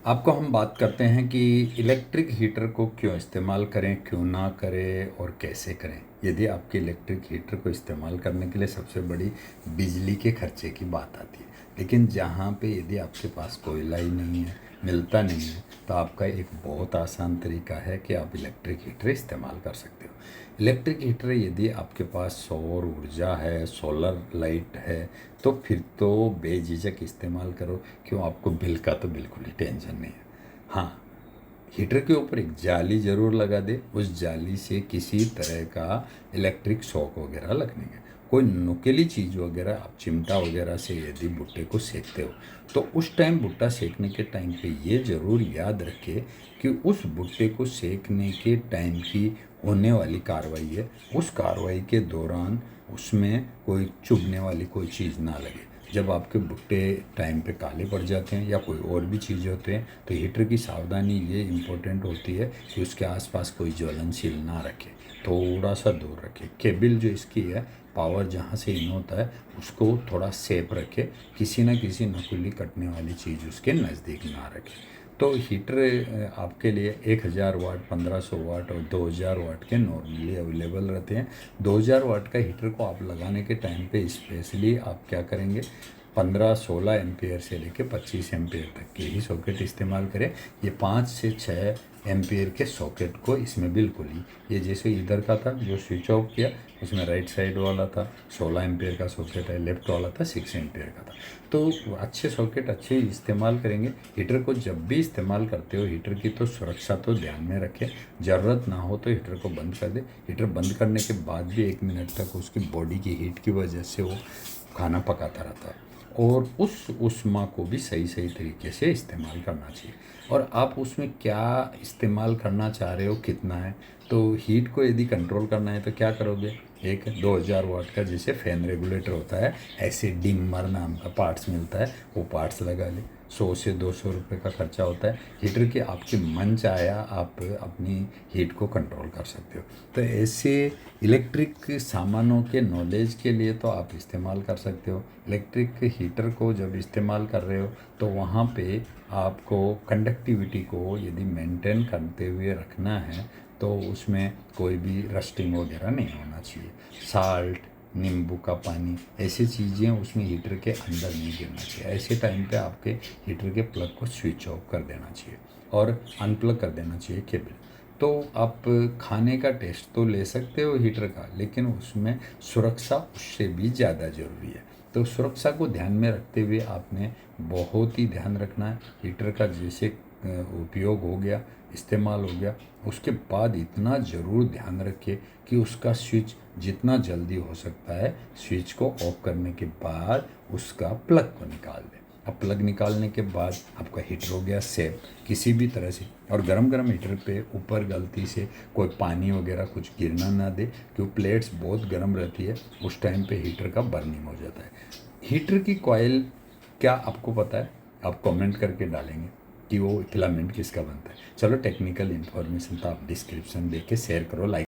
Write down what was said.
आपको हम बात करते हैं कि इलेक्ट्रिक हीटर को क्यों इस्तेमाल करें, क्यों ना करें और कैसे करें। यदि आपके इलेक्ट्रिक हीटर को इस्तेमाल करने के लिए सबसे बड़ी बिजली के खर्चे की बात आती है, लेकिन जहाँ पे यदि आपके पास कोयला ही नहीं है, मिलता नहीं है, तो आपका एक बहुत आसान तरीका है कि आप इलेक्ट्रिक हीटर इस्तेमाल कर सकते हो। इलेक्ट्रिक हीटर यदि आपके पास सौर ऊर्जा है, सोलर लाइट है, तो फिर तो बेझिझक इस्तेमाल करो। क्यों, आपको बिल का तो बिल्कुल ही टेंशन नहीं है। हाँ, हीटर के ऊपर एक जाली ज़रूर लगा दे, उस जाली से किसी तरह का इलेक्ट्रिक शॉक वगैरह लगने का। कोई नुकीली चीज़ वगैरह, आप चिमटा वगैरह से यदि भुट्टे को सेकते हो, तो उस टाइम भुट्टा सेकने के टाइम पे ये ज़रूर याद रखें कि उस भुट्टे को सेकने के टाइम की होने वाली कार्रवाई है, उस कार्रवाई के दौरान उसमें कोई चुभने वाली कोई चीज़ ना लगे। जब आपके भुट्टे टाइम पे काले पड़ जाते हैं या कोई और भी चीज़ होते हैं, तो हीटर की सावधानी ये इम्पोर्टेंट होती है कि उसके आसपास कोई ज्वलनशील ना रखे, थोड़ा सा दूर रखे। केबल जो इसकी है, पावर जहाँ से इन होता है, उसको थोड़ा सेफ रखे, किसी न किसी नकुली कटने वाली चीज़ उसके नज़दीक ना रखे। तो हीटर आपके लिए 1000 वाट, 1500 वाट और 2000 वाट के नॉर्मली अवेलेबल रहते हैं। 2000 वाट का हीटर को आप लगाने के टाइम पे स्पेशली आप क्या करेंगे, 15-16 एम्पियर से लेके 25 एम्पियर तक के ही सॉकेट इस्तेमाल करें। ये 5 से 6 एम्पियर के सॉकेट को इसमें बिल्कुल ही, ये जैसे इधर का था जो स्विच ऑफ किया, उसमें राइट साइड वाला था 16 एम्पियर का सॉकेट है, लेफ्ट वाला था 6 एम्पियर का था। तो अच्छे सॉकेट अच्छे इस्तेमाल करेंगे। हीटर को जब भी इस्तेमाल करते हो, हीटर की तो सुरक्षा तो ध्यान में रखें। ज़रूरत ना हो तो हीटर को बंद कर दे। हीटर बंद करने के बाद भी 1 मिनट तक उसकी बॉडी की हीट की वजह से वो खाना पकाता रहता है, और उस ऊष्मा को भी सही सही तरीके से इस्तेमाल करना चाहिए। और आप उसमें क्या इस्तेमाल करना चाह रहे हो, कितना है, तो हीट को यदि कंट्रोल करना है तो क्या करोगे, एक 2000 वाट का जैसे फैन रेगुलेटर होता है, ऐसे डिमर नाम का पार्ट्स मिलता है, वो पार्ट्स लगा ले। 100 से 200 रुपये का खर्चा होता है। हीटर के आपके मन चाहे आप अपनी हीट को कंट्रोल कर सकते हो। तो ऐसे इलेक्ट्रिक सामानों के नॉलेज के लिए तो आप इस्तेमाल कर सकते हो। इलेक्ट्रिक हीटर को जब इस्तेमाल कर रहे हो, तो वहाँ पे आपको कंडक्टिविटी को यदि मेंटेन करते हुए रखना है, तो उसमें कोई भी रस्टिंग वगैरह नहीं होना चाहिए। साल्ट, नींबू का पानी, ऐसी चीज़ें उसमें हीटर के अंदर नहीं गिरना चाहिए। ऐसे टाइम पे आपके हीटर के प्लग को स्विच ऑफ कर देना चाहिए और अनप्लग कर देना चाहिए केबल। तो आप खाने का टेस्ट तो ले सकते हो हीटर का, लेकिन उसमें सुरक्षा उससे भी ज़्यादा ज़रूरी है। तो सुरक्षा को ध्यान में रखते हुए आपने बहुत ही ध्यान रखना है। हीटर का जैसे उपयोग हो गया, इस्तेमाल हो गया, उसके बाद इतना ज़रूर ध्यान रखिए कि उसका स्विच जितना जल्दी हो सकता है, स्विच को ऑफ करने के बाद उसका प्लग को निकाल दें। अब प्लग निकालने के बाद आपका हीटर हो गया सेफ किसी भी तरह से। और गरम गरम हीटर पे ऊपर गलती से कोई पानी वगैरह कुछ गिरना ना दे, क्योंकि प्लेट्स बहुत गर्म रहती है, उस टाइम पे हीटर का बर्निंग हो जाता है। हीटर की कॉइल क्या आपको पता है? आप कमेंट करके डालेंगे कि वो फिलामेंट किसका बनता है। चलो, टेक्निकल इन्फॉर्मेशन तो आप डिस्क्रिप्शन देके शेयर करो, लाइक